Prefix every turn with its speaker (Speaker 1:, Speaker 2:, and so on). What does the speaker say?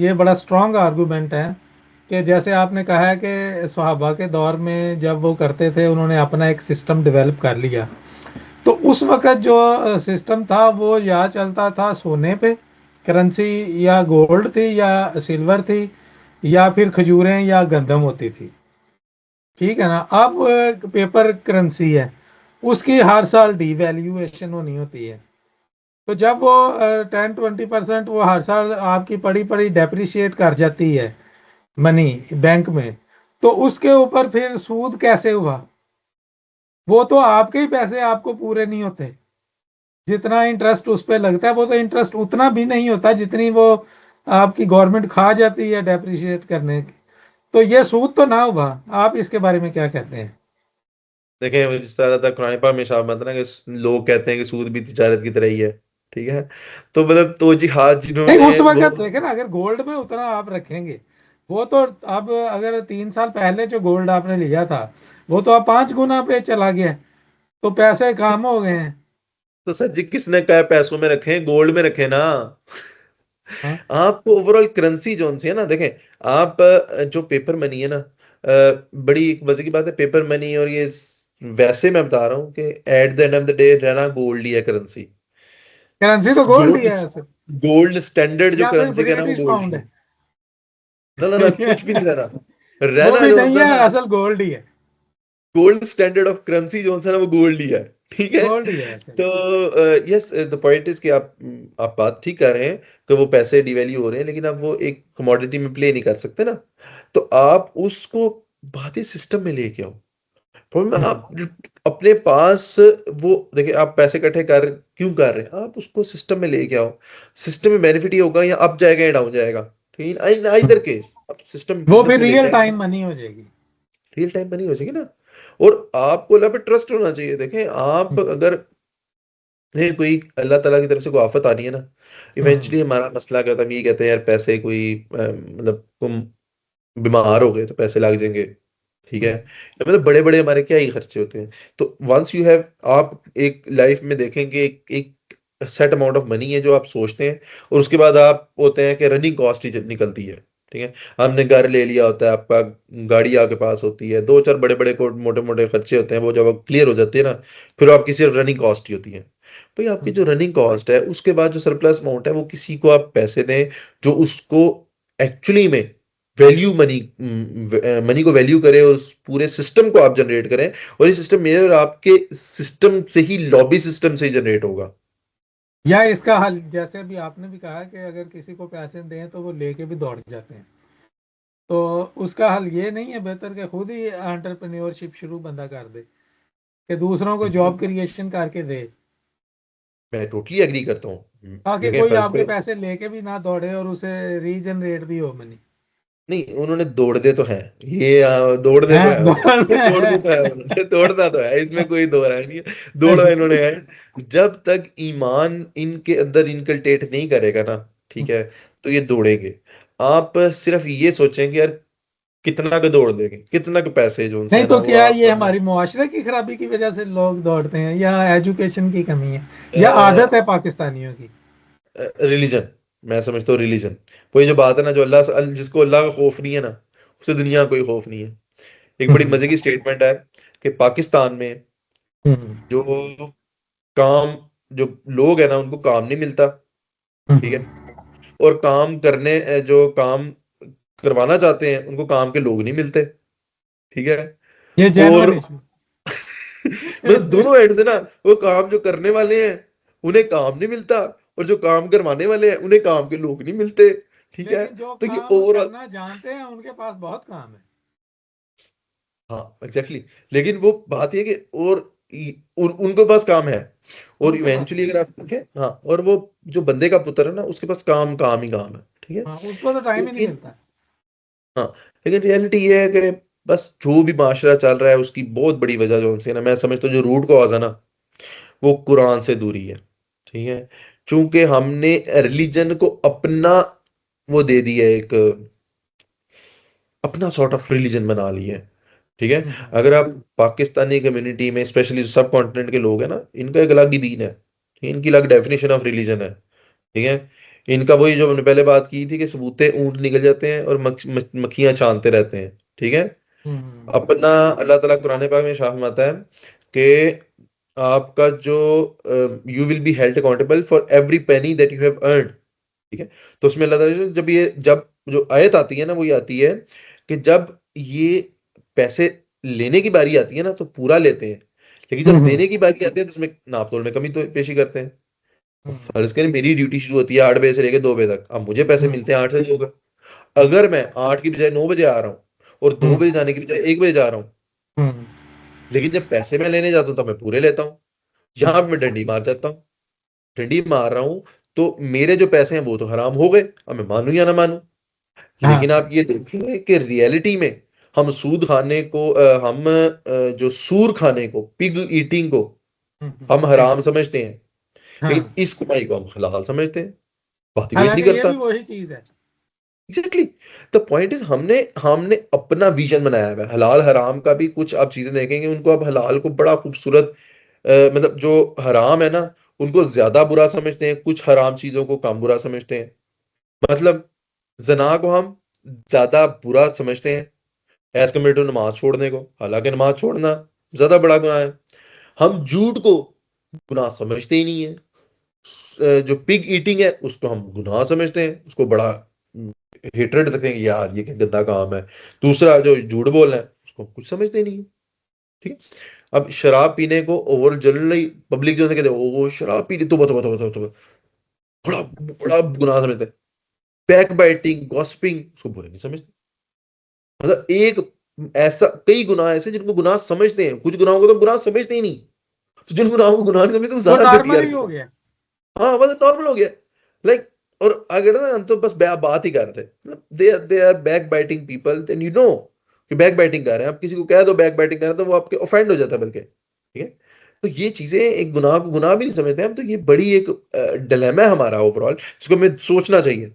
Speaker 1: ये बड़ा strong argument है कि जैसे आपने कहा है कि सहाबा के दौर में जब वो करते थे उन्होंने अपना एक सिस्टम डेवलप कर लिया। तो उस वक़्त जो सिस्टम था वो या चलता था सोने पे, करेंसी, या गोल्ड थी या सिल्वर थी, या फिर खजूरें या गंदम होती थी। ठीक है ना। अब पेपर करेंसी है, उसकी हर साल डीवैल्यूएशन होनी होती है। तो जब वो 10-20% वो हर साल आपकी पड़ी पड़ी डेप्रिशिएट कर जाती है मनी बैंक में, तो उसके ऊपर फिर सूद कैसे हुआ? वो तो आपके ही पैसे आपको पूरे नहीं होते। जितना इंटरेस्ट उस पे लगता है वो तो इंटरेस्ट उतना भी नहीं होता जितनी वो आपकी गवर्नमेंट खा जाती है डेप्रिशिएट करने की। तो ये सूद तो ना हुआ। आप इसके बारे में क्या कहते हैं?
Speaker 2: देखें, जिस तरह तक कुरान पाक में शामिल है ना कि लोग कहते हैं कि सूद भी तिजारत की तरह ही है। ठीक है। तो मतलब तो जिहाद
Speaker 1: नहीं,
Speaker 2: जिन्होंने
Speaker 1: उस
Speaker 2: वो
Speaker 1: वक्त देखे ना, अगर गोल्ड में उतना आप रखेंगे, वो तो अब अगर 3 साल पहले जो गोल्ड आपने लिया था वो तो अब 5 गुना पे चला गया। तो पैसे कम हो गए हैं।
Speaker 2: तो सर जी, किसने कहा पैसों में रखें, गोल्ड में रखें ना।
Speaker 1: हाँ।
Speaker 2: आपको ओवरऑल करेंसी जो सी है ना, देखें आप जो पेपर मनी है ना, बड़ी एक मजे की बात है पेपर मनी और ये वैसे मैं बता रहा हूँ कि at the end of the day रहना गोल्ड ही है करेंसी।
Speaker 1: करेंसी तो गोल्ड ही
Speaker 2: गोल्ड
Speaker 1: है वैसे।
Speaker 2: गोल्ड स्टैंडर्ड जो
Speaker 1: या फिर
Speaker 2: करेंसी का ना वो
Speaker 1: ब्रिटिश
Speaker 2: गोल्ड
Speaker 1: पाउंड
Speaker 2: ही है।
Speaker 1: है।
Speaker 2: ना ना ना, कुछ भी नहीं रहना।
Speaker 1: वो
Speaker 2: रहना
Speaker 1: भी
Speaker 2: जो
Speaker 1: नहीं
Speaker 2: सा
Speaker 1: है,
Speaker 2: ना,
Speaker 1: असल गोल्ड ही है।
Speaker 2: गोल्ड स्टैंडर्ड ऑफ करेंसी जो सा ना वो गोल्ड ही है। ठीक है।
Speaker 1: गोल्ड ही है वैसे।
Speaker 2: तो यस, द पॉइंट इज कि आप बात ठीक कर रहे हैं कि वो पैसे डिवैल्यू हो रहे हैं, लेकिन आप वो एक कमोडिटी में प्ले नहीं कर सकते ना। तो आप उसको बातें सिस्टम में लेके आओ। प्रॉब्लम
Speaker 1: हम्म।
Speaker 2: आप अपने पास वो देखिए, आप पैसे इकट्ठे कर क्यों कर रहे हैं, आप उसको सिस्टम में लेके आओ। सिस्टम में बेनिफिट ये होगा, या अप जाएगा या डाउन जाएगा। ठीक है, इधर
Speaker 1: हम्म।
Speaker 2: केस आप सिस्टम
Speaker 1: वो
Speaker 2: बिजनेस
Speaker 1: फिर
Speaker 2: में लेके
Speaker 1: रियल
Speaker 2: आएंगे,
Speaker 1: टाइम मनी हो जाएगी।
Speaker 2: रियल टाइम बनी हो जाएगी ना। और आपको अल्लाह पे ट्रस्ट होना चाहिए। देखें, आप
Speaker 1: हम्म।
Speaker 2: अगर नहीं, कोई अल्लाह ताला की तरफ से कोई आफत आनी है ना,
Speaker 1: हम्म।
Speaker 2: इवेंचुअली हमारा मसला क्या होता है, हम ये कहते हैं यार पैसे कोई मतलब तुम बीमार हो गए तो पैसे लग जाएंगे। ठीक है,
Speaker 1: हम्म।
Speaker 2: मतलब बड़े बड़े हमारे क्या ही खर्चे होते हैं। तो वंस यू हैव, आप एक लाइफ में देखेंगे एक सेट अमाउंट ऑफ मनी है जो आप सोचते हैं, और उसके बाद आप होते हैं कि रनिंग कॉस्ट ही निकलती है। ठीक है। हमने घर ले लिया होता है, आपका गाड़ी आपके पास होती है, दो चार बड़े बड़े मोटे मोटे खर्चे होते हैं, वो जब क्लियर हो जाते हैं ना, फिर आपकी सिर्फ रनिंग कॉस्ट ही होती है। भाई आपकी जो
Speaker 1: हम्म।
Speaker 2: रनिंग कॉस्ट है उसके बाद जो सरप्लस अमाउंट है वो किसी को आप पैसे दें जो उसको एक्चुअली में वैल्यू मनी, मनी को वैल्यू करे, और उस पूरे सिस्टम को आप जनरेट करें। और ये सिस्टम मेरे और आपके सिस्टम से ही, लॉबी सिस्टम से ही जनरेट होगा।
Speaker 1: या इसका हल जैसे अभी आपने भी कहा कि अगर किसी को पैसे दें तो वो लेके भी दौड़ जाते हैं। तो उसका हल ये नहीं है बेहतर कि खुद ही एंटरप्रेन्योरशिप शुरू बंदा कर दे, कि दूसरों को
Speaker 2: बिल्कुल,
Speaker 1: जॉब क्रिएशन करके दे,
Speaker 2: मैं टोटली एग्री करता हूँ।
Speaker 1: ताकि
Speaker 2: देखें
Speaker 1: कोई
Speaker 2: फर्स्ट
Speaker 1: आपके
Speaker 2: पे,
Speaker 1: पैसे लेके भी ना दौड़े और उसे रीजनरेट भी हो मनी।
Speaker 2: नहीं उन्होंने दौड़ते तो हैं, ये दौड़ते तो
Speaker 1: हैं
Speaker 2: है
Speaker 1: दौड़ते
Speaker 2: उन्होंने दौड़ते
Speaker 1: हैं।
Speaker 2: तो है उन्होंने दौड़ना तो है, इसमें कोई दो राय नहीं है। दौड़ा इन्होंने है। जब तक ईमान इनके अंदर इनकलटेट नहीं करेगा ना, ठीक है, तो ये दौड़ेंगे। आप सिर्फ ये सोचेंगे यार कितना का दौड़ देंगे, कितना के पैसे जो उनसे
Speaker 1: नहीं
Speaker 2: है ना
Speaker 1: तो
Speaker 2: वो
Speaker 1: क्या
Speaker 2: आप,
Speaker 1: ये हमारी मुआशरे की खराबी की वजह से लोग दौड़ते हैं, या एजुकेशन की कमी है, या आदत है पाकिस्तानियों की?
Speaker 2: रिलीजन, मैं समझता हूँ रिलीजन। वही जो बात है ना, जो जिसको अल्लाह का खौफ नहीं है ना, उसे दुनिया का कोई खौफ नहीं है। एक बड़ी
Speaker 1: हम्म।
Speaker 2: मजे की स्टेटमेंट है कि पाकिस्तान में
Speaker 1: हम्म।
Speaker 2: जो काम, जो लोग है ना उनको काम नहीं मिलता। ठीक है।
Speaker 1: हम्म।
Speaker 2: और काम करने, जो काम करवाना चाहते हैं उनको काम के लोग नहीं मिलते। ठीक है।
Speaker 1: ये जेन्युइन
Speaker 2: और
Speaker 1: इशू।
Speaker 2: मतलब दोनों एंड से ना, वो काम जो करने वाले हैं उन्हें काम नहीं मिलता, और जो काम करवाने वाले हैं उन्हें काम के लोग नहीं मिलते। ठीक है।
Speaker 1: लेकिन जो
Speaker 2: तो ये
Speaker 1: काम
Speaker 2: ओवरऑल,
Speaker 1: करना जानते हैं उनके पास बहुत काम है।
Speaker 2: हाँ एग्जैक्टली exactly। लेकिन वो बात ये कि और उनके पास काम है, और
Speaker 1: उनके पास
Speaker 2: इवेंचुअली
Speaker 1: काम
Speaker 2: अगर
Speaker 1: है।
Speaker 2: आप देखें, हाँ, और वो जो बंदे का पुत्र है ना उसके पास काम काम ही काम है। ठीक है।
Speaker 1: हाँ, उसको तो टाइम ही नहीं
Speaker 2: लेकिन,
Speaker 1: मिलता।
Speaker 2: हाँ, लेकिन रियलिटी ये है कि बस जो भी माशरा चल रहा है उसकी बहुत बड़ी वजह जो उनसे ना, मैं समझता हूँ जो रूट कॉज है ना, वो कुरान से दूरी है। ठीक है। चूंकि हमने रिलीजन को अपना वो दे दिया, एक अपना सॉर्ट ऑफ रिलीजन बना लिया है। ठीक है।
Speaker 1: हम्म।
Speaker 2: अगर आप पाकिस्तानी कम्युनिटी में, स्पेशली जो सब कॉन्टिनेंट के लोग हैं ना, इनका एक अलग ही दीन है, इनकी अलग डेफिनेशन ऑफ रिलीजन है। ठीक है। इनका वही जो हमने पहले बात की थी कि सबूते ऊंट निकल जाते हैं और मक्खियां छानते रहते हैं, ठीक है।
Speaker 1: हम्म।
Speaker 2: अपना अल्लाह ताला कुरान पाक में शाह फरमाता है कि आपका जो you will be held accountable for every penny that you have earn, ठीक है। तो उसमें अल्लाह ताला जब जो आयत आती है ना, वो ये आती है कि जब ये पैसे लेने की बारी आती है ना तो पूरा लेते हैं, लेकिन जब
Speaker 1: हम्म।
Speaker 2: देने की बारी आती है तो उसमें नाप तोल में कमी तो पेशी करते हैं। अब
Speaker 1: हम्म।
Speaker 2: फर्ज करें मेरी ड्यूटी शुरू होती है 8 बजे से लेकर 2 बजे तक, अब मुझे पैसे
Speaker 1: हम्म।
Speaker 2: मिलते हैं 8 से 2 का। अगर मैं 8 की बजाय 9 बजे आ रहा हूँ और दो
Speaker 1: हम्म।
Speaker 2: बजे जाने की बजाय 1 बजे जा रहा हूँ,
Speaker 1: हम्म।
Speaker 2: लेकिन जब पैसे मैं लेने जाता हूँ तब मैं पूरे लेता हूँ, यहाँ पे मैं डंडी मार जाता हूँ। डंडी मार रहा हूँ तो मेरे जो पैसे हैं वो तो हराम हो गए, अब मैं मानूं या ना मानूं। लेकिन
Speaker 1: हाँ।
Speaker 2: आप ये देखेंगे कि रियलिटी में हम सूद खाने को जो सूर खाने को, पिग ईटिंग को हम
Speaker 1: पिग।
Speaker 2: हराम समझते हैं, लेकिन
Speaker 1: हाँ।
Speaker 2: इस कमाई को हम हलाल समझते हैं। बात ही कोई नहीं
Speaker 1: हालांकि ये
Speaker 2: करता।
Speaker 1: भी वही चीज है।
Speaker 2: एग्जैक्टली, द पॉइंट इज हमने हमने अपना विजन बनाया हुआ है। हलाल हराम का भी कुछ आप चीजें देखेंगे, उनको आप हलाल को बड़ा खूबसूरत मतलब जो हराम है ना उनको ज्यादा बुरा समझते हैं, कुछ हराम चीजों को कम बुरा समझते हैं। मतलब जना को हम ज्यादा बुरा समझते हैं एज कम्पेयर टू नमाज छोड़ने को, हालांकि नमाज छोड़ना ज्यादा बड़ा गुनाह है। हम झूठ को गुनाह समझते ही नहीं है। जो पिग ईटिंग है उसको हम गुनाह समझते हैं, उसको बड़ा हेट्रेड रखते हैं कि यार ये क्या गंदा काम है। दूसरा जो झूठ बोलना है उसको हम कुछ समझते ही नहीं है, ठीक है। अब शराब पीने को ओवर जनरली पब्लिक जो है कहते हैं वो शराब पी ली तो बड़ा बड़ा गुनाह समझते हैं। बैक बाइटिंग गॉसिपिंग उसको बुरे नहीं समझते। मतलब एक ऐसा कई गुनाह ऐसे जिनको गुनाह समझते हैं, कुछ गुनाहों को तो गुनाह समझते ही नहीं। तो जिन गुनाहों को गुनाह नहीं समझते वो
Speaker 1: वो
Speaker 2: ज्यादा
Speaker 1: नॉर्मल
Speaker 2: घटिया
Speaker 1: ही हो
Speaker 2: लगते हैं।
Speaker 1: गया।
Speaker 2: हाँ मतलब नॉर्मल हो गया, लाइक। और अगर ना हम तो बस बात ही कर रहे थे, they are back biting people, then you know कि बैक बाइटिंग कर रहे हैं। आप किसी को कह दो बैक बाइटिंग कर रहे हैं तो वो आपके ऑफेंड हो जाता है बल्कि, ठीक है। तो ये चीजें एक गुनाह को गुनाह भी नहीं समझते हम, तो ये बड़ी एक डिलेमा है हमारा ओवरऑल, जिसको हमें सोचना चाहिए।